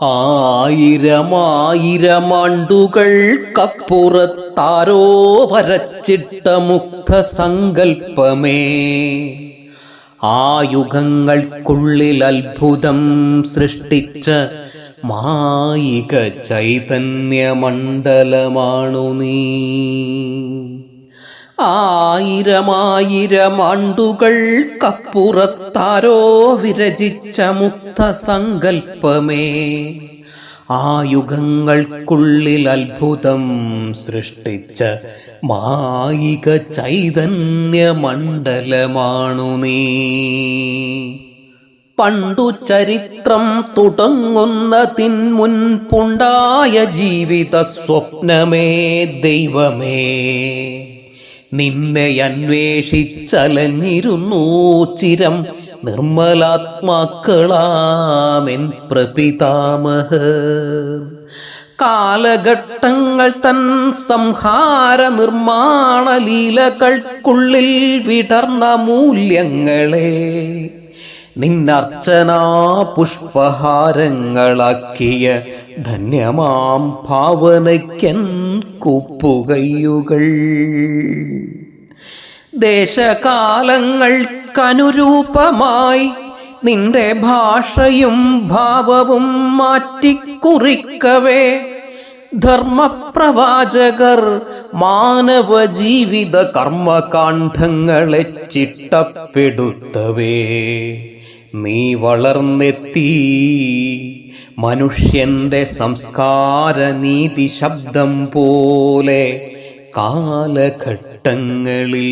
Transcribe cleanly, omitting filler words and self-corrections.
ആയിരമായിരമാണ്ടുകൾക്കപ്പുറത്താരോ വരച്ചിട്ട മുക്തസങ്കൽപ്പമേ, ആ യുഗങ്ങൾക്കുള്ളിൽ അത്ഭുതം സൃഷ്ടിച്ച മായിക ചൈതന്യമണ്ഡലമാണു നീ. ആയിരമായിരമാണ്ടുകൾക്കപ്പുറത്താരോ വിരചിച്ച മുക്തസങ്കൽപ്പമേ, ആ യുഗങ്ങൾക്കുള്ളിൽ അത്ഭുതം സൃഷ്ടിച്ച മായിക ചൈതന്യമണ്ഡലമാണു നീ. പണ്ടു ചരിത്രം തുടങ്ങുന്നതിൻമുൻപുണ്ടായ ജീവിത സ്വപ്നമേ ദൈവമേ, നിന്നെ അന്വേഷിച്ചലഞ്ഞിരുന്നു ചിരം നിർമ്മലാത്മാക്കളാമെൻ പ്രപിതാമഹർ. കാലഘട്ടങ്ങൾ തൻ സംഹാര നിർമ്മാണ ലീലകൾക്കുള്ളിൽ വിടർന്ന മൂല്യങ്ങളെ നിന്നർച്ചനാ പുഷ്പഹാരങ്ങളാക്കിയ ധന്യമാം ഭാവനയ്ക്കൻ കൂപ്പുകയ്യുകൾ. ദേശകാലങ്ങൾക്കനുരൂപമായി നിന്റെ ഭാഷയും ഭാവവും മാറ്റിക്കുറിക്കവേ, ധർമ്മപ്രവാചകർ മാനവ ജീവിത കർമ്മകാണ്ഡങ്ങളെ ചിട്ടപ്പെടുത്തവേ, നീ വളർന്നെത്തി മനുഷ്യന്റെ സംസ്കാര നീതി ശബ്ദം പോലെ കാലഘട്ടങ്ങളിൽ.